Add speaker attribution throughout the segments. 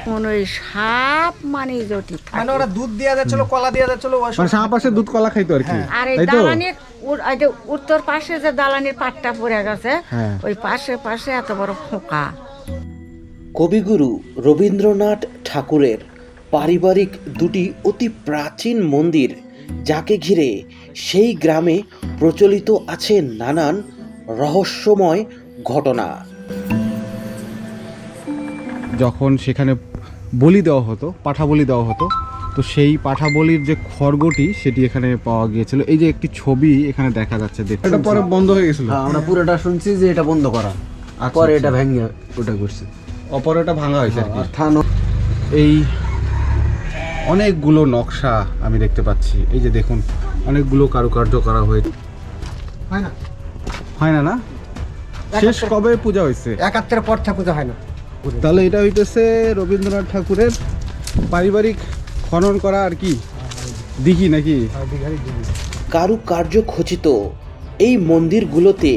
Speaker 1: তখন ওই সাপ মানে জটি
Speaker 2: মানে ওরা দুধ দিয়া যাচ্ছিল, কলা দিয়া যাচ্ছিল,
Speaker 3: মানে সাপ আসে দুধ কলা খাইতো আর কি,
Speaker 1: আর এই
Speaker 3: তাই তো?
Speaker 1: দালানির এই যে উত্তর পাশে যে দালানির পাটটা পড়ে গেছে,
Speaker 3: হ্যাঁ।
Speaker 1: ওই পাশে পাশে এত বড় ফোঁকা।
Speaker 4: কবিগুরু রবীন্দ্রনাথ ঠাকুরের পারিবারিক দুটি অতি প্রাচীন মন্দির, যাকে ঘিরে সেই গ্রামে প্রচলিত আছে নানান রহস্যময় ঘটনা।
Speaker 3: যখন সেখানে বলি দেওয়া হতো, পাঠা বলি দেওয়া হতো, তো সেই পাঠা বলির যে খড়গটি সেটি এখানে পাওয়া গিয়েছিল। এই যে একটি ছবি এখানে দেখা যাচ্ছে, এটা পরে বন্ধ হয়ে গেছিল।
Speaker 5: হ্যাঁ, আমরা পুরোটা শুনছি যে এটা বন্ধ করা, পরে এটা ভেঙে ওটা করছে,
Speaker 3: অপর এটা ভাঙা হয়েছে আর কি।
Speaker 5: আর থানো
Speaker 3: এই অনেকগুলো নকশা আমি দেখতে পাচ্ছি, এই যে দেখুন অনেকগুলো কারুকার্য করা হয়েছে।
Speaker 2: হয় না,
Speaker 3: হয় না না? শেষ কবে পূজা হয়েছে?
Speaker 2: 71 পর থেকে পূজা হয় না।
Speaker 3: তাহলে এটা হইতেছে রবীন্দ্রনাথ ঠাকুরের পারিবারিক খনন করা আর কি দিঘি নাকি?
Speaker 4: কারুকার্য খচিত এই মন্দিরগুলোতে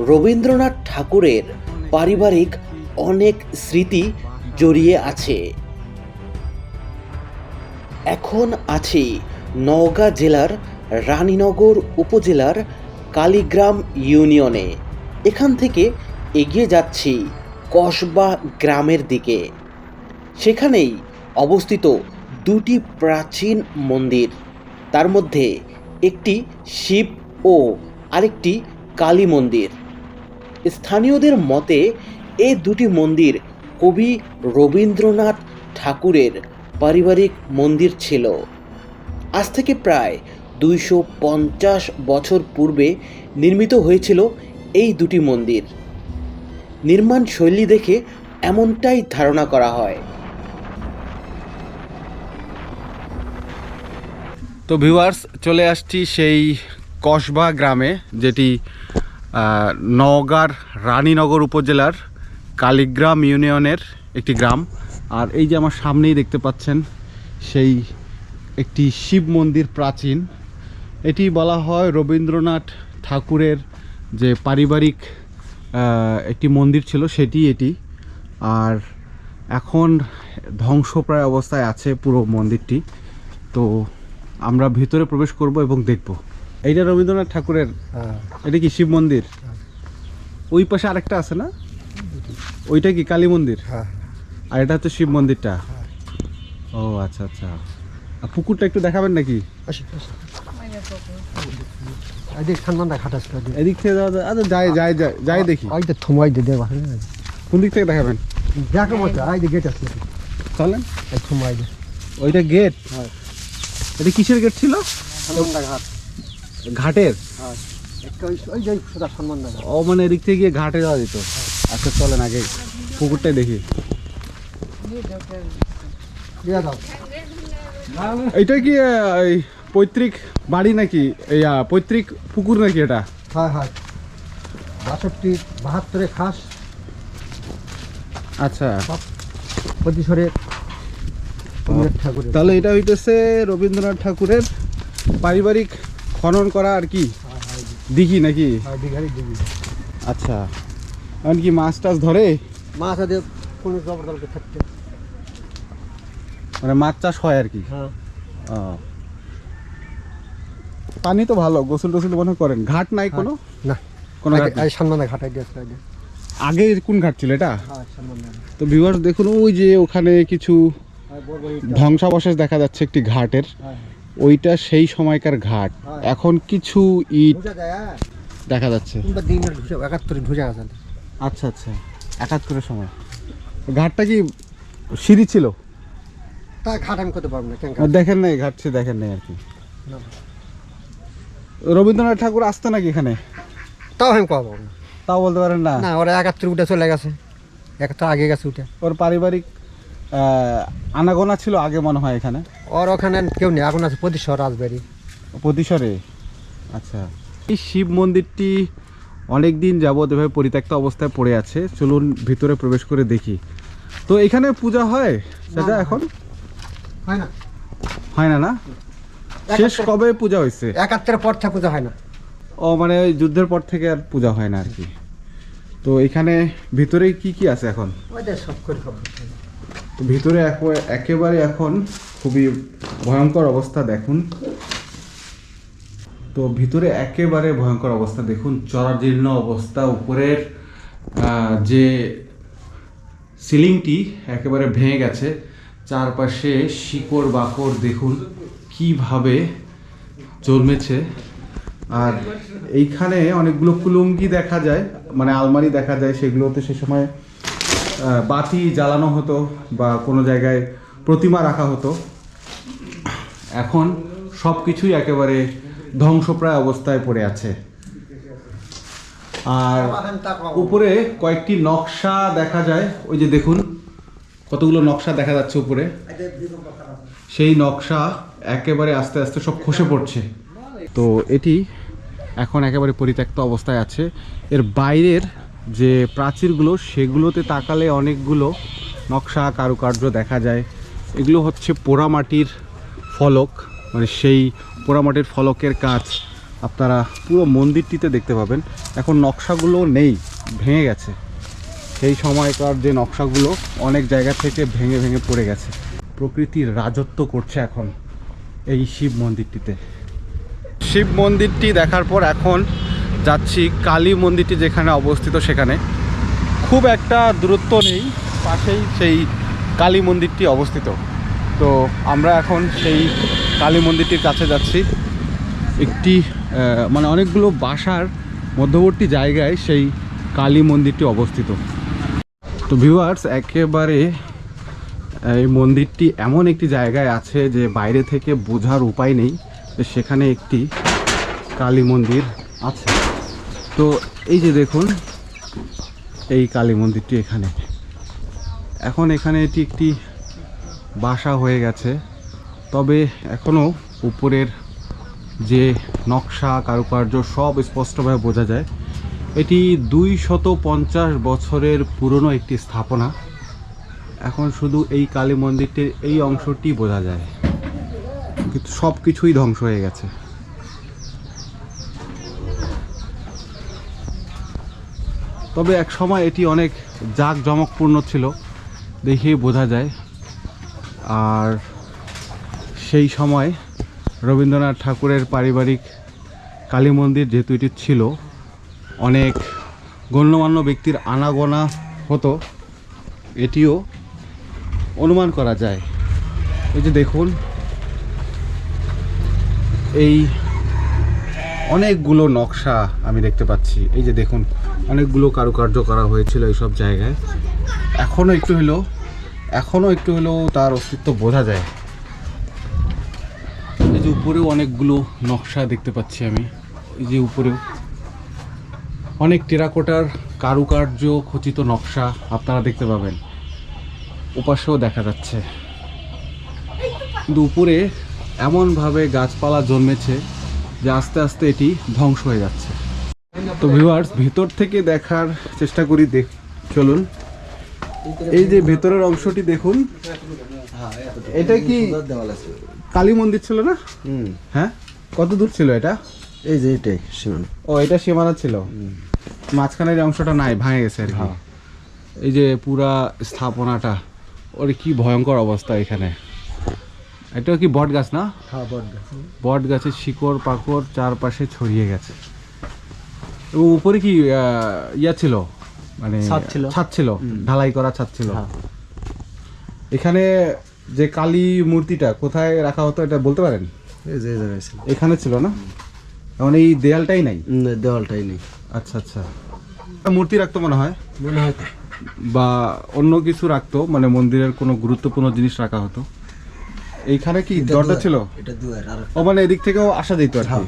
Speaker 4: রবীন্দ্রনাথ ঠাকুরের পারিবারিক অনেক স্মৃতি জড়িয়ে আছে। এখন আছি নওগাঁ জেলার রানীনগর উপজেলার কালীগ্রাম ইউনিয়নে। এখান থেকে এগিয়ে যাচ্ছি কসবা গ্রামের দিকে। সেখানেই অবস্থিত দুটি প্রাচীন মন্দির, তার মধ্যে একটি শিব ও আরেকটি কালী মন্দির। স্থানীয়দের মতে এই দুটি মন্দির কবি রবীন্দ্রনাথ ঠাকুরের পারিবারিক মন্দির ছিল। আজ থেকে প্রায় 250 বছর পূর্বে নির্মিত হয়েছিল এই দুটি মন্দির। নির্মাণ শৈলী দেখে এমনটাই ধারণা করা হয়।
Speaker 3: তো ভিউয়ার্স, চলে আসছি সেই কসবা গ্রামে, যেটি নওগাঁর রানীনগর উপজেলার কালীগ্রাম ইউনিয়নের একটি গ্রাম। আর এই যে আমার সামনেই দেখতে পাচ্ছেন সেই একটি শিব মন্দির প্রাচীন। এটি বলা হয় রবীন্দ্রনাথ ঠাকুরের যে পারিবারিক একটি মন্দির ছিল সেটি এটি। আর এখন ধ্বংসপ্রায় অবস্থায় আছে পুরো মন্দিরটি। তো আমরা ভিতরে প্রবেশ করব এবং দেখব। এইটা রবীন্দ্রনাথ ঠাকুরের, এটা কি শিব মন্দির? ওই পাশে আরেকটা আছে না, ওইটা কি কালী মন্দির? আর এটা হচ্ছে শিব মন্দিরটা। ও আচ্ছা আচ্ছা। আর পুকুরটা একটু দেখাবেন নাকি? এদিক থেকে যাওয়া যায়? আচ্ছা, যাই যাই যাই যাই দেখি। কোন দিক থেকে দেখাবেন? চলেন। ওইটা গেট? এটা কিসের গেট ছিল? ঘাটের? ও মানে এদিক থেকে গিয়ে ঘাটে যাওয়া যেত। আচ্ছা চলেন আগে পুকুরটাই দেখি। এইটা কি এই পৈতৃক বাড়ি নাকি, এই পৈতৃক পুকুর নাকি এটা?
Speaker 2: হ্যাঁ হ্যাঁ, 62-72 খাস।
Speaker 3: আচ্ছা,
Speaker 2: প্রতিশরে ঠাকুরের।
Speaker 3: তাহলে এটা হইতেছে রবীন্দ্রনাথ ঠাকুরের পারিবারিক খনন করা আর কি দিঘি নাকি? আচ্ছা, এমনকি মাছ টাছ ধরে?
Speaker 2: মাছ আছে কোন জবরদলকে থাকতে,
Speaker 3: মানে মাছ চাষ হয় আর কি।
Speaker 2: হ্যাঁ।
Speaker 3: পানি তো ভালো, গোসল টোসল মনে করেন? ঘাট নাই কোনো?
Speaker 2: না,
Speaker 3: কোনো ঘাট নেই?
Speaker 2: সম্মানে ঘাটাই দিয়েছে
Speaker 3: আগে কোন ঘাট ছিল এটা?
Speaker 2: হ্যাঁ, সম্মানে।
Speaker 3: তো ভিউয়ার্স দেখুন, ওই যে ওখানে কিছু ধ্বংসাবশেষ দেখা যাচ্ছে একটি ঘাটের। ওইটা সেই সময়কার ঘাট। এখন কিছু ইট দেখা যাচ্ছে।
Speaker 2: 71 ঢুজা আছে।
Speaker 3: আচ্ছা আচ্ছা, 71-এর সময়। ঘাটটা কি সিঁড়ি ছিল?
Speaker 2: তা ঘাট আমি করতে পারবো না।
Speaker 3: দেখেন নাই ঘাট, সে দেখেন নাই আর কি। রবীন্দ্রনাথ ঠাকুর আসতো নাকি এখানে?
Speaker 2: তাও আমি পাবো না।
Speaker 3: তাও বলতে পারেন না?
Speaker 2: না, ওরা 71 উঠে চলে গেছে, 71 আগে গেছে উঠে।
Speaker 3: ওর পারিবারিক আনাগোনা ছিল আগে মনে হয় এখানে।
Speaker 2: ওর ওখানে কেউ নেই, এখন আছে প্রতিশর রাজবাড়ি।
Speaker 3: প্রতিশরে? আচ্ছা। এই শিব মন্দিরটি অনেক দিন যাবৎ এভাবে পরিত্যক্ত অবস্থায় পড়ে আছে। চলুন ভিতরে প্রবেশ করে দেখি। তো এখানে পূজা হয় সেটা এখন?
Speaker 2: হয় না।
Speaker 3: হয় না না? শেষ কবে পূজা হয়েছে?
Speaker 2: 71 পর থেকে পূজা হয় না।
Speaker 3: ও মানে ওই যুদ্ধের পর থেকে আর পূজা হয় না আর কি। তো এখানে ভিতরে কি কি আছে এখন?
Speaker 2: ওইটা সব করে খবর।
Speaker 3: তো ভিতরে একেবারে এখন খুবই ভয়ঙ্কর অবস্থা দেখুন। তো ভিতরে একেবারে ভয়ঙ্কর অবস্থা দেখুন, জরাজীর্ণ অবস্থা। উপরের যে সিলিংটি একেবারে ভেঙে গেছে, চারপাশে শিকড় বাকড় দেখুন কিভাবে জন্মেছে। আর এইখানে অনেকগুলো কুলুঙ্গি দেখা যায়, মানে আলমারি দেখা যায়, সেগুলোতে সে সময় বাতি জ্বালানো হতো বা কোনো জায়গায় প্রতিমা রাখা হতো। এখন সব কিছুই একেবারে ধ্বংসপ্রায় অবস্থায় পড়ে আছে। আর উপরে কয়েকটি নকশা দেখা যায়, ওই যে দেখুন কতগুলো নকশা দেখা যাচ্ছে উপরে, সেই নকশা একেবারে আস্তে আস্তে সব খসে পড়ছে। তো এটি এখন একেবারে পরিত্যক্ত অবস্থায় আছে। এর বাইরের যে প্রাচীরগুলো সেগুলোতে তাকালে অনেকগুলো নকশা কারুকার্য দেখা যায়। এগুলো হচ্ছে পোড়ামাটির ফলক, মানে সেই পোড়ামাটির ফলকের কাজ আপনারা পুরো মন্দিরটিতে দেখতে পাবেন। এখন নকশাগুলো নেই, ভেঙে গেছে। সেই সময়কার যে নকশাগুলো অনেক জায়গা থেকে ভেঙে ভেঙে পড়ে গেছে। প্রকৃতির রাজত্ব করছে এখন এই শিব মন্দিরটিতে। শিব মন্দিরটি দেখার পর এখন যাচ্ছি কালী মন্দিরটি যেখানে অবস্থিত সেখানে। খুব একটা দূরত্ব নেই, পাশেই সেই কালী মন্দিরটি অবস্থিত। তো আমরা এখন সেই কালী মন্দিরটির কাছে যাচ্ছি। একটি মানে অনেকগুলো বাসার মধ্যবর্তী জায়গায় সেই কালী মন্দিরটি অবস্থিত। তো ভিউয়ার্স, একেবারে এই মন্দিরটি এমন একটি জায়গায় আছে যে বাইরে থেকে বোঝার উপায় নেই যে সেখানে একটি কালী মন্দির আছে। তো এই যে দেখুন এই কালী মন্দিরটি এখানে, এখন এখানে এটি একটি বাসা হয়ে গেছে। তবে এখনও উপরের যে নকশা কারুকার্য সব স্পষ্টভাবে বোঝা যায়। এটি 250 বছরের পুরনো একটি স্থাপনা। এখন শুধু এই কালী মন্দিরটির এই অংশটি বোঝা যায়, কিন্তু সব কিছুই ধ্বংস হয়ে গেছে। তবে এক সময় এটি অনেক জাঁকজমকপূর্ণ ছিল, দেখেই বোঝা যায়। আর সেই সময় রবীন্দ্রনাথ ঠাকুরের পারিবারিক কালী মন্দির যেহেতু এটি ছিল, অনেক গণ্যমান্য ব্যক্তির আনাগোনা হতো, এটিও অনুমান করা যায়। এই যে দেখুন এই অনেকগুলো নকশা আমি দেখতে পাচ্ছি। এই যে দেখুন অনেকগুলো কারুকার্য করা হয়েছিল এইসব জায়গায়। এখনও একটু হলেও তার অস্তিত্ব বোঝা যায়। এই যে উপরেও অনেকগুলো নকশা দেখতে পাচ্ছি আমি। এই যে উপরেও অনেক টেরাকোটার কারুকার্য খচিত নকশা আপনারা দেখতে পাবেন, ওপাশেও দেখা যাচ্ছে। কিন্তু উপরে এমনভাবে গাছপালা জন্মেছে যে আস্তে আস্তে এটি ধ্বংস হয়ে যাচ্ছে। তো ভিউয়ার্স, ভিতর থেকে দেখার চেষ্টা করি, চলুন। এই যে ভেতরের অংশটি দেখুন, এটা কি কালী মন্দির ছিল না? হ্যাঁ, কত দূর ছিল এটা?
Speaker 5: এই যে এটাই সীমানা।
Speaker 3: ও, এটা সীমানা ছিল, মাঝখানের এই অংশটা নাই, ভাঙে গেছে আর কি। এই যে পুরা স্থাপনাটা, ওর কি ভয়ঙ্কর অবস্থা এখানে। এটা কি বট গাছ না?
Speaker 2: হ্যাঁ, বট গাছ।
Speaker 3: বট গাছের শিকড় পাকড় চারপাশে ছড়িয়ে গেছে। এবং উপরে কি ইয়া ছিল, মানে ছাদ ছিল, ঢালাই করা ছাদ ছিল। এখানে যে কালী মূর্তিটা কোথায় রাখা হতো এটা বলতে পারেন?
Speaker 5: এই যে জায়গায় ছিল,
Speaker 3: এখানে ছিল না? এখন এই দেয়ালটাই নাই?
Speaker 5: দেওয়ালটাই নেই।
Speaker 3: আচ্ছা আচ্ছা, মূর্তি রাখতো মনে হয়, বা অন্য কিছু রাখতো, মানে মন্দিরের কোনো গুরুত্বপূর্ণ জিনিস রাখা হতো। এইখানে কি দরজা ছিল?
Speaker 5: এটা দুয়ার। আর
Speaker 3: ও, মানে এদিক থেকেও আসা যেত আর কি।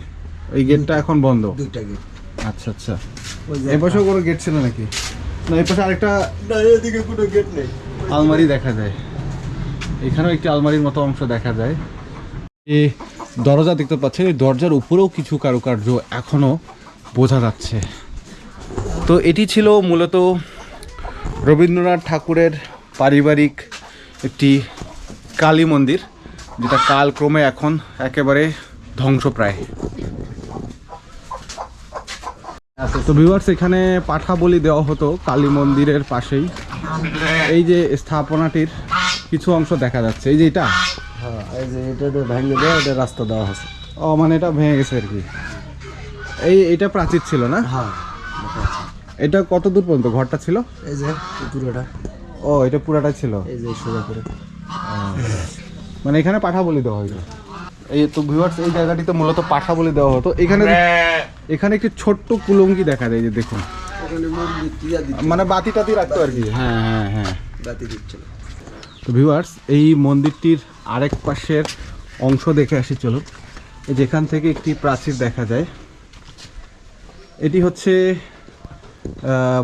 Speaker 3: এই গেটটা এখন বন্ধ।
Speaker 5: দুইটা গেট।
Speaker 3: আচ্ছা আচ্ছা, এই পাশেও কোনো গেট ছিল নাকি? না, এই পাশে আরেকটা
Speaker 5: এদিকে কোনো গেট নেই।
Speaker 3: আলমারি দেখা যায়, এখানেও একটি আলমারির মতো অংশ দেখা যায়। এই দরজা দেখতে পাচ্ছেন, এই দরজার উপরেও কিছু কারুকার্য এখনো বোঝা যাচ্ছে। তো এটি ছিল মূলত রবীন্দ্রনাথ ঠাকুরের পারিবারিক একটি কালী মন্দির, যেটা কালক্রমে এখন একেবারে ধ্বংসপ্রায়। তো ভিউয়ার্স, এখানে পাঠা বলি দেওয়া হতো কালী মন্দিরের পাশেই। এই যে স্থাপনাটির কিছু অংশ দেখা যাচ্ছে, এই যে এটা।
Speaker 5: হ্যাঁ, এই যে এটা ভেঙে দেওয়া, এটা রাস্তা দেওয়া আছে।
Speaker 3: ও মানে এটা ভেঙে গেছে আর কি। এটা প্রাচীর ছিল না?
Speaker 5: হ্যাঁ,
Speaker 3: এটা কত দূর পর্যন্ত ঘরটা ছিল?
Speaker 5: এই যে পুরোটা,
Speaker 3: ও এটা পুরাটা ছিল।
Speaker 5: এই যে সোজা করে।
Speaker 3: মানে এখানে পাঠা বলি দেওয়া হইতো। এই তো ভিউয়ার্স, এই জায়গাটিতে মূলত পাঠা বলি দেওয়া হতো। এখানে একটি ছোট্ট কুলঙ্গি দেখা যায়, যে দেখুন,
Speaker 5: ওখানে মন্দির দিয়া দিচ্ছে,
Speaker 3: মানে বাতি টাতি রাখতো আর কি। হ্যাঁ হ্যাঁ হ্যাঁ,
Speaker 5: বাতি দিচ্ছিল।
Speaker 3: তো ভিউয়ার্স, এই মন্দিরটির আরেক পাশের অংশ দেখে আসি চলুন। যেখান থেকে একটি প্রাচীর দেখা যায়, এটি হচ্ছে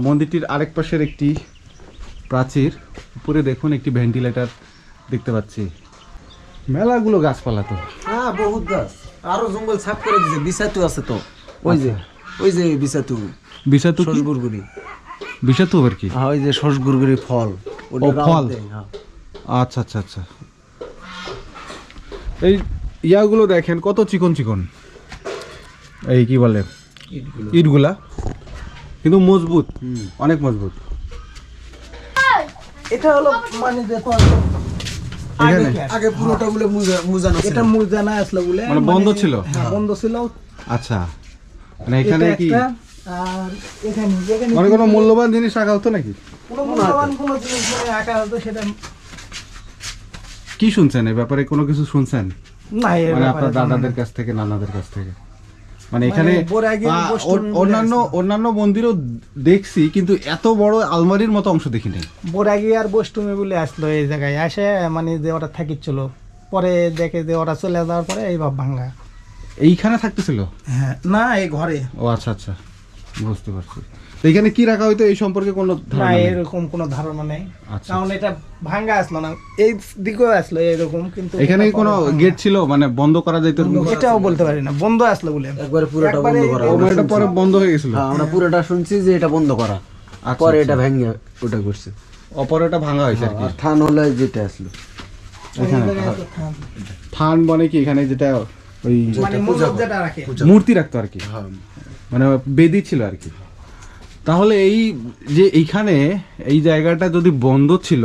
Speaker 3: মন্দিরটির আরেক পাশের একটি প্রাচীর। উপরে দেখুন একটি ভেন্টিলেটর দেখতে পাচ্ছি। মেলাগুলো গাছপালা তো।
Speaker 5: হ্যাঁ, বহুত গাছ, আরো জঙ্গল সাফ করে দিছে। বিছাতু আছে তো, ওই যে বিছাতু,
Speaker 3: বিষাতু কি?
Speaker 5: সসগুরগুরি।
Speaker 3: বিষাতু আবার কি?
Speaker 5: হ্যাঁ, ওই যে সসগুরগুরি ফল, ওটা
Speaker 3: ও, ফল।
Speaker 5: দেয়, হ্যাঁ।
Speaker 3: আচ্ছা আচ্ছা আচ্ছা। এই ইয়াগুলো দেখেন কত চিকন চিকন, এই কি বলে ইটগুলা, কিন্তু মজবুত, অনেক মজবুত।
Speaker 6: এটা হলো মানে দেখো
Speaker 3: এখানে
Speaker 5: আগে পুরোটা বলে মুজানো ছিল।
Speaker 6: এটা মুরজানা আসলো বলে
Speaker 3: মানে বন্ধ ছিল?
Speaker 6: হ্যাঁ, বন্ধ ছিল।
Speaker 3: আচ্ছা, মানে এখানে
Speaker 6: এটা
Speaker 3: কি
Speaker 6: একটা, আর এখানে
Speaker 3: মানে কোনো মূল্যবান জিনিস রাখা হতো নাকি?
Speaker 6: কোনো মূল্যবান কোনো জিনিস মানে রাখা হতো, সেটা
Speaker 3: কি শুনছেন এই ব্যাপারে? কোনো কিছু শুনছেন
Speaker 6: না, এর
Speaker 3: মানে
Speaker 6: ব্যাপারে
Speaker 3: আপনার
Speaker 6: জানা
Speaker 3: দাদাদের
Speaker 6: নেই।
Speaker 3: কাছ থেকে, নানাদের কাছ থেকে? মানে এখানে
Speaker 6: বৈরাগীর বৈষ্ণব
Speaker 3: অন্যান্য মন্দিরও দেখছি, কিন্তু এত বড় আলমারির মতো অংশ দেখি নাই।
Speaker 6: বৈরাগী আর বৈষ্ণবী বলে আসলো এই জায়গায় আসে, মানে যে ওরা থাকিছিল, পরে দেখে যে ওরা চলে যাওয়ার পরে এই ভাব ভাঙ্গা।
Speaker 3: এইখানে থাকতেছিল?
Speaker 6: হ্যাঁ, না, এই ঘরে
Speaker 3: ও আচ্ছা আচ্ছা, বুঝতে পারছি। তো এখানে কি রাখা হইতো এই সম্পর্কে কোনো
Speaker 6: না,
Speaker 3: ধারণা নেই?
Speaker 6: এরকম কোনো ধারণা নেই,
Speaker 3: আচ্ছা,
Speaker 6: কারণ এটা ভাঙ্গা আসলো না, এই দিকেও আসলো এরকম, কিন্তু
Speaker 3: এখানে
Speaker 6: এটা
Speaker 3: কোনো
Speaker 6: পরে ভাঙ্গা।
Speaker 3: গেট ছিল মানে বন্ধ করা যাইতো?
Speaker 6: এটাও বলতে পারি না, বন্ধ আসলো বলে
Speaker 5: একবারে পুরোটা
Speaker 6: একবারে
Speaker 5: বন্ধ করা।
Speaker 6: এই-
Speaker 3: ও মানে এটা পরে বন্ধ হয়ে গেছিল?
Speaker 5: হ্যাঁ, আমরা পুরোটা শুনছি যে এটা বন্ধ করা,
Speaker 3: আচ্ছা,
Speaker 5: পরে
Speaker 3: আচ্ছা।
Speaker 5: এটা ভেঙে ওটা করছে।
Speaker 3: অপর এটা ভাঙা হয়েছে আর কি।
Speaker 5: আর থান হলে যেটা আসলো,
Speaker 3: এখানে থান মানে কি, এখানে যেটা ওই
Speaker 6: মানে মূল্য যেটা রাখে।
Speaker 3: মূর্তি রাখতো আর কি, মানে বেদি ছিল আর কি। তাহলে এই যে এইখানে এই জায়গাটা যদি বন্ধ ছিল,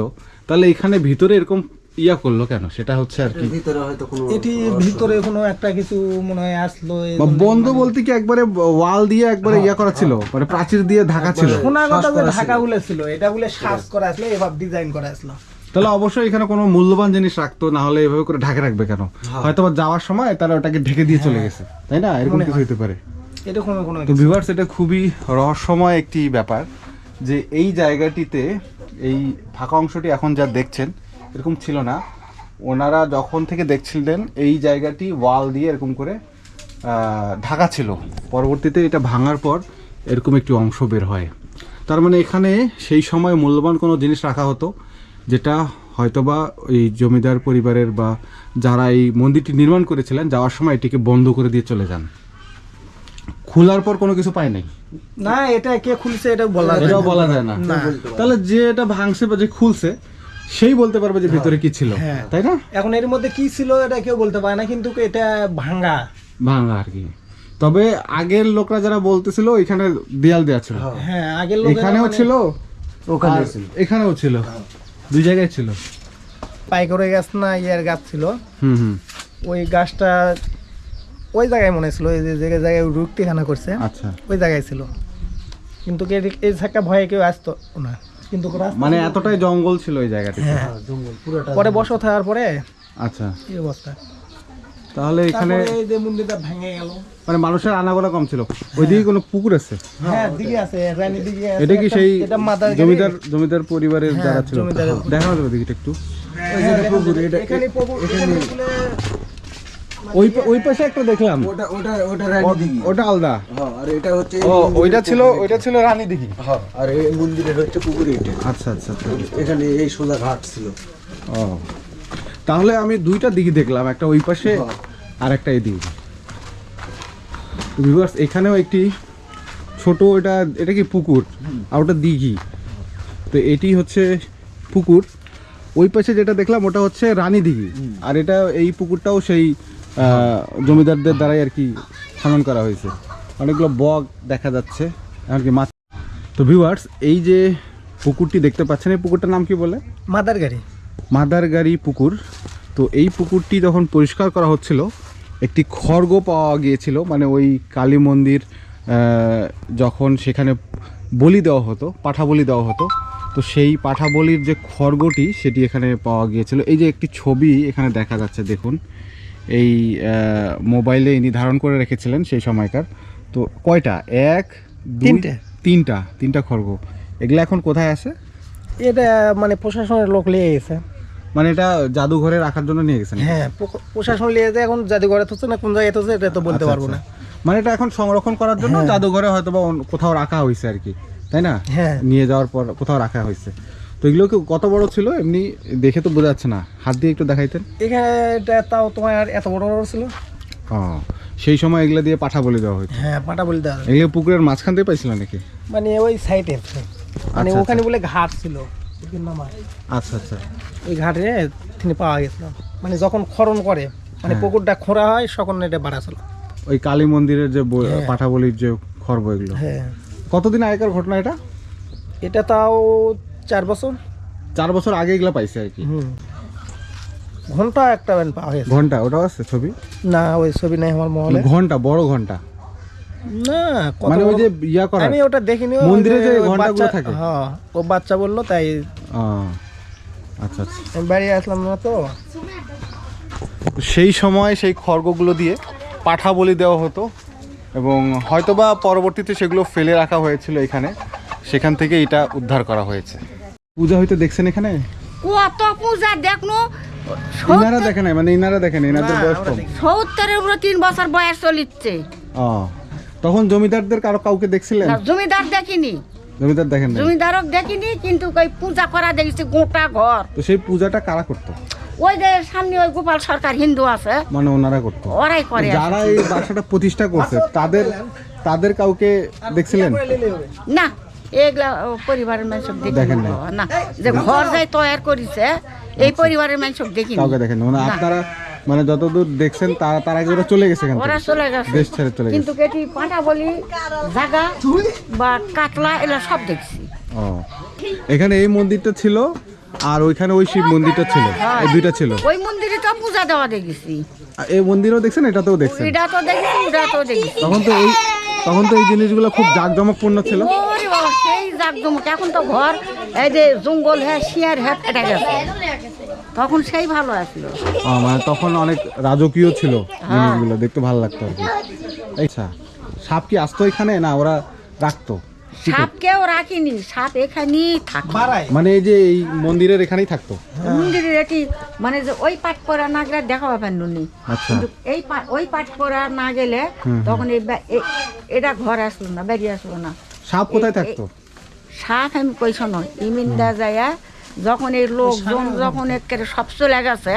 Speaker 3: তাহলে এখানে ভিতরে এরকম ইয়া করলো কেন, সেটা হচ্ছে আর কি।
Speaker 5: ভিতরে হয়তো কোনো
Speaker 6: এটি ভিতরে কোনো একটা কিছু মনে হয় আসলো, এই
Speaker 3: বা
Speaker 6: জন্য
Speaker 3: বন্ধ
Speaker 6: মানে-
Speaker 3: বলতে কি একবারে ওয়াল দিয়ে একবারে ইয়া করা ছিল, মানে প্রাচীর দিয়ে ঢাকা ছিল?
Speaker 6: শোনা কথা যে
Speaker 5: করা
Speaker 6: ঢাকা
Speaker 5: ছিল।
Speaker 6: বলে ছিল, এটা বলে শ্বাস করা আসলো, এভাবে ডিজাইন করা আসলো।
Speaker 3: তাহলে অবশ্যই এখানে কোনো মূল্যবান জিনিস রাখতো, না হলে এভাবে করে ঢাকে রাখবে কেন? হয়তো বা যাওয়ার সময় তারা ওটাকে ঢেকে দিয়ে চলে গেছে, তাই না? এরকম
Speaker 6: মনে
Speaker 3: কিছু
Speaker 6: হয়।
Speaker 3: হতে পারে।
Speaker 6: এরকম কোনো
Speaker 3: তো ভিউয়ার্স, এটা খুবই রহস্যময় একটি ব্যাপার যে এই জায়গাটিতে এই ফাঁকা অংশটি এখন যা দেখছেন এরকম ছিল না। ওনারা যখন থেকে দেখছিলেন এই জায়গাটি ওয়াল দিয়ে এরকম করে ঢাকা ছিল, পরবর্তীতে এটা ভাঙার পর এরকম একটি অংশ বের হয়। তার মানে এখানে সেই সময় মূল্যবান কোনো জিনিস রাখা হতো, যেটা হয়তোবা এই জমিদার পরিবারের বা যারা এই মন্দিরটি নির্মাণ করেছিলেন যাওয়ার সময় এটিকে বন্ধ করে দিয়ে চলে যান। খোলার পর কোনো কিছু পায় নাই?
Speaker 6: না, এটা কে খুলছে এটা বলা যায়
Speaker 3: এটাও
Speaker 6: না।
Speaker 3: বলা যায় না।
Speaker 6: না।
Speaker 3: তাহলে যে এটা ভাঙছে বা যে খুলছে সেই বলতে পারবে যে ভিতরে কি ছিল,
Speaker 6: হ্যাঁ।
Speaker 3: তাই না?
Speaker 6: এখন এর মধ্যে কি ছিল এটা কেউ বলতে পারে না, কিন্তু এটা ভাঙ্গা।
Speaker 3: ভাঙা আর কি। তবে আগের লোকরা যারা বলতেছিল এখানে দেয়াল দেওয়া ছিল,
Speaker 6: হ্যাঁ, আগের লোকেরা
Speaker 3: এখানেও
Speaker 6: মানে
Speaker 3: ছিল,
Speaker 5: ওখানে
Speaker 3: আর এখানেও ছিল, দুই জায়গায় ছিল।
Speaker 6: পাইকরে গাছ না ইয়ের গাছ ছিল,
Speaker 3: হুম হুম,
Speaker 6: ওই গাছটা ওই জায়গায় মনে ছিল, এই যে জায়গায় রুক্তিখানা করছে
Speaker 3: আচ্ছা।
Speaker 6: ওই জায়গায় ছিল, কিন্তু এই থাকা ভয়ে কেউ আসতো না, কিন্তু রাস্তা
Speaker 3: মানে এতটাই জঙ্গল ছিল এই জায়গাটিতে।
Speaker 6: হ্যাঁ,
Speaker 5: জঙ্গল পুরোটা।
Speaker 6: পরে বসত হওয়ার পরে
Speaker 3: আচ্ছা,
Speaker 6: এই অবস্থা।
Speaker 3: তাহলে এখানে
Speaker 6: তারপরে এই যে মন্দিরটা ভেঙে গেল।
Speaker 3: মানে মানুষের আনাগোনা কম ছিল। ওইদিকে কোনো পুকুর আছে?
Speaker 6: হ্যাঁ, দিকে আছে, রানী দিকে আছে
Speaker 3: এটা কি
Speaker 6: একটা,
Speaker 3: সেই
Speaker 6: এটা মাদার
Speaker 3: জমিদার পরিবারের
Speaker 6: হ্যাঁ,
Speaker 3: যারা ছিল?
Speaker 6: জমিদারের।
Speaker 3: দেখানো যাবে দিকে একটু?
Speaker 6: এখানে পুকুর, এখানে খুলে
Speaker 3: ওই পাশে একটা দেখলাম,
Speaker 5: ওটা রানী দিঘি।
Speaker 3: ওটা আলাদা।
Speaker 5: হ্যাঁ, আর এটা হচ্ছে
Speaker 3: ও ওইটা ছিল রানী দিঘি।
Speaker 5: হ্যাঁ, আর এই মন্দিরের হচ্ছে পুকুর এটা।
Speaker 3: আচ্ছা আচ্ছা আচ্ছা।
Speaker 5: এখানে এই সোজা ঘাট ছিল।
Speaker 3: ও, তাহলে আমি দুইটা দিঘি দেখলাম, একটা ওই পাশে আর একটা এই দিকে। ভিউয়ার্স, এখানেও একটি ছোট, এটা কি পুকুর আর ওটা দিঘি। তো এটি হচ্ছে পুকুর। ওই পাশে যেটা দেখলাম ওটা হচ্ছে রানী দিঘি, আর এটা এই পুকুরটাও সেই জমিদারদের দ্বারাই আর কি খনন করা হয়েছে। অনেকগুলো বগ দেখা যাচ্ছে, এমনকি মাছ। তো ভিউয়ার্স, এই যে পুকুরটি দেখতে পাচ্ছেন, এই পুকুরটার নাম কি বলে?
Speaker 6: মাদার গাড়ি।
Speaker 3: মাদারগাড়ি পুকুর। তো এই পুকুরটি যখন পরিষ্কার করা হচ্ছিল একটি খড়গ পাওয়া গিয়েছিল, মানে ওই কালী মন্দির যখন সেখানে বলি দেওয়া হতো, পাঠা বলি দেওয়া হতো, তো সেই পাঠা বলির যে খড়গটি সেটি এখানে পাওয়া গিয়েছিল। এই যে একটি ছবি এখানে দেখা যাচ্ছে, দেখুন এই মোবাইলে ইনি ধারণ করে রেখেছিলেন সেই সময়কার। তো কয়টা, এক দুই তিনটা খড়গ, এগুলো এখন কোথায় আছে?
Speaker 6: এটা মানে প্রশাসনের লোক নিয়ে গেছে।
Speaker 3: মানে এটা জাদুঘরে রাখার জন্য নিয়ে গেছেন?
Speaker 6: হ্যাঁ, প্রশাসন নিয়ে যায়, এখন জাদুঘরে থাকছে না কোন জায়গায় থাকছে এটা তো বলতে পারবো না।
Speaker 3: মানে এটা এখন সংরক্ষণ করার জন্য জাদুঘরে হয়তো বা কোথাও রাখা হয়েছে আর কি, তাই না?
Speaker 6: হ্যাঁ,
Speaker 3: নিয়ে যাওয়ার পর কোথাও রাখা হয়েছে। তো এগুলো কি কত বড় ছিল? এমনি দেখে তো বোঝা যাচ্ছে না, হাত দিয়ে একটু দেখাইতেন।
Speaker 6: এখানে এটা তাও তোমার এত বড় বড় ছিল।
Speaker 3: ও, সেই সময় এগুলো দিয়ে পাঠা বলি দেওয়া হয়েছে?
Speaker 6: হ্যাঁ, পাটা বলে দেওয়া।
Speaker 3: এগুলো পুকুরের মাঝখান থেকে পাইছিল নাকি?
Speaker 6: মানে ওই সাইডে, মানে
Speaker 3: আচ্ছা,
Speaker 6: ওখানে বলে ঘাট ছিল।
Speaker 3: আচ্ছা আচ্ছা।
Speaker 6: ওই ঘাটে তিনি পাওয়া গেছিল, মানে যখন খনন করে, মানে পুকুরটা খোঁড়া হয় তখন এটা বাড়া ছিল।
Speaker 3: ওই কালী মন্দিরের যে পাঠা বলির যে খর্ব, এগুলো
Speaker 6: হ্যাঁ।
Speaker 3: কতদিন আগেকার ঘটনা এটা?
Speaker 6: এটা তাও 4 বছর।
Speaker 3: 4 বছর আগে এগুলো পাইছে আর কি।
Speaker 6: ঘন্টা একটা ব্যান পাওয়া গেছে।
Speaker 3: ঘন্টা ওটাও আছে ছবি?
Speaker 6: না, ওই ছবি নাই আমার মহলে।
Speaker 3: ঘন্টা, বড় ঘন্টা
Speaker 6: না,
Speaker 3: মানে ওই যে ইয়া করা,
Speaker 6: আমি ওটা দেখিনি।
Speaker 3: মন্দিরে যে ঘন্টাগুলো থাকে।
Speaker 6: হ্যাঁ, ও বাচ্চা বললো তাই।
Speaker 3: আচ্ছা আচ্ছা।
Speaker 6: আমি বাড়ি আসলাম না তো।
Speaker 3: সেই সময় সেই খড়গগুলো দিয়ে পাঠা বলি দেওয়া হতো এবং হয়তোবা পরবর্তীতে সেগুলো ফেলে রাখা হয়েছিল এখানে, সেখান থেকে এটা উদ্ধার করা হয়েছে। পূজা হইতে দেখছেন এখানে?
Speaker 1: কত পূজা দেখনো,
Speaker 3: ইনারা দেখে নাই, মানে ইনারা দেখেন, ইনাদের বয়স কম।
Speaker 1: 70-এর উপরে 3 বছর বয়স চলিচ্ছে।
Speaker 3: তখন জমিদারদের কাউকে দেখছিলেন?
Speaker 1: না, জমিদার দেখিনি।
Speaker 3: জমিদার দেখেন না?
Speaker 1: জমিদারও দেখিনি, কিন্তু ওই পূজা করা দেখছি গোটা ঘর।
Speaker 3: তো সেই পূজাটা কারা করতো?
Speaker 1: ওই যে সামনে ওই গোপাল সরকার হিন্দু আছে,
Speaker 3: মানে ওনারা করতো?
Speaker 1: ওরাই করে।
Speaker 3: যারা এই বাসাটা প্রতিষ্ঠা করছে তাদের কাউকে দেখছিলেন?
Speaker 1: না, এগুলা পরিবারের মানুষ
Speaker 3: দেখেন
Speaker 1: দেখেন না, যে ঘর যাই তৈরি করেছে এই পরিবারের মানুষ দেখিনি।
Speaker 3: কাউকে দেখেন না? মানে
Speaker 1: না।
Speaker 3: আপনারা মানে যতদূর দেখছেন তার আগে ওরা চলে গেছে,
Speaker 1: ওরা চলে গেছে,
Speaker 3: দেশ ছেড়ে চলে গেছে।
Speaker 1: কিন্তু কেটি পাঁটা বলি জাগা বা কাতলা এগুলা সব দেখছি।
Speaker 3: ও, এখানে এই মন্দিরটা ছিল আর ওইখানে ওই শিব মন্দিরটা ছিল, এই দুইটা ছিল।
Speaker 1: ওই মন্দিরে তো পূজা দেওয়া দেখেছি।
Speaker 3: আর এই মন্দিরও দেখছেন, এটাতেও দেখছেন?
Speaker 1: এটা তো দেখেছি, ওটা তো দেখেছি।
Speaker 3: তখন তো এই জিনিসগুলো খুব জাঁকজমকপূর্ণ ছিল।
Speaker 1: ওরে বাবা, সেই জাকজমক। এখন তো ঘর এই যে জঙ্গল হ্যাঁ, শিয়ার হ্যাঁ, এটা গেছে। তখন সেই ভালো আসলো।
Speaker 3: মানে তখন অনেক রাজকীয় ছিল জিনিসগুলো, দেখতে ভালো লাগতো আর কি। আচ্ছা, সাপ কি আসতো এখানে না ওরা রাখতো?
Speaker 1: সাপ কেউ রাখিনি, সাপ এখানেই থাকে।
Speaker 3: মানে এই যে এই মন্দিরের এখানেই থাকতো?
Speaker 1: মন্দিরের এটি মানে যে ওই পাট পরা না গেলে দেখা পাবেন নুনি,
Speaker 3: আচ্ছা।
Speaker 1: কিন্তু ওই পাট পরা না গেলে তখন এটা ঘর আসলো না, বেরিয়ে আসলো না।
Speaker 3: সাপ কোথায় থাকতো?
Speaker 1: সাপ আমি কইস নয়, ইমিনদা যায় যখন এই লোকজন যখন একেবারে সব চলে গেছে,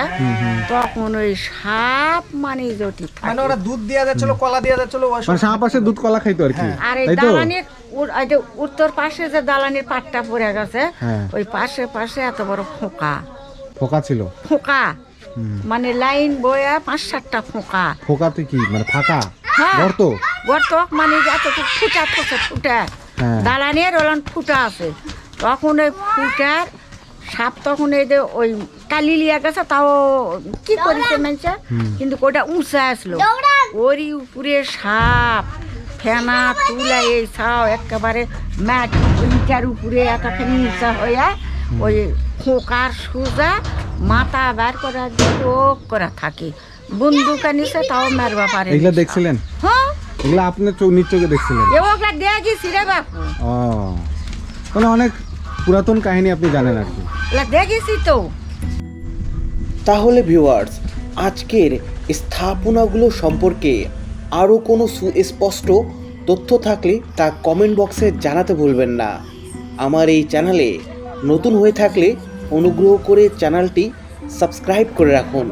Speaker 1: তখন ওই সাপ মানে জটি থাকে।
Speaker 6: মানে ওরা দুধ দেয়া যাচ্ছিল, কলা দেয়া যাচ্ছিল,
Speaker 3: মানে সাপ আসে দুধ কলা খাইতো আর কি,
Speaker 1: আর এই
Speaker 3: তাই তো?
Speaker 1: দালানির উত্তর পাশে যে দালানির পাটটা পড়ে গেছে,
Speaker 3: হ্যাঁ।
Speaker 1: ওই পাশে এত বড়
Speaker 3: ফোকা ছিল।
Speaker 1: ফোঁকা মানে লাইন বয়া 5-7টা ফোঁকা।
Speaker 3: ফোকাতে কি মানে ফাঁকা
Speaker 1: হ্যাঁ,
Speaker 3: গর্ত?
Speaker 1: গর্ত মানে এতটুকু ফুটা
Speaker 3: হ্যাঁ।
Speaker 1: দালানের ওলান ফুটা আছে। তখন ওই ফুটার সাপ তখন এই যে ওই কালি লিয়া গেছে, তাও কি করেছে মানুষে, কিন্তু ওটা উঁচা আসলো, ওরই উপরে সাপ ফেনা তুলা এই ছাও একেবারে ম্যাট ইটার উপরে এতখানি উঁচা হইয়া ওই খোকার সোজা মাথা বার করে চোখ করে থাকে, বন্দুকা নিছে, তাও মারবা পারে।
Speaker 3: এগুলা দেখছিলেন?
Speaker 1: হ্যাঁ,
Speaker 3: এগুলা আপনার নিজ চোখে দেখছিলেন?
Speaker 1: ওগুলা দেখেছি রে বাপু।
Speaker 3: ও, মানে অনেক পুরাতন কাহিনী আপনি জানেন আর কি।
Speaker 1: এগুলা দেখেছি তো।
Speaker 4: তাহলে ভিউয়ার্স, আজকের স্থাপনাগুলো সম্পর্কে আরও কোনো সুস্পষ্ট তথ্য থাকলে তা কমেন্ট বক্সে জানাতে ভুলবেন না। আমার এই চ্যানেলে নতুন হয়ে থাকলে অনুগ্রহ করে চ্যানেলটি সাবস্ক্রাইব করে রাখুন।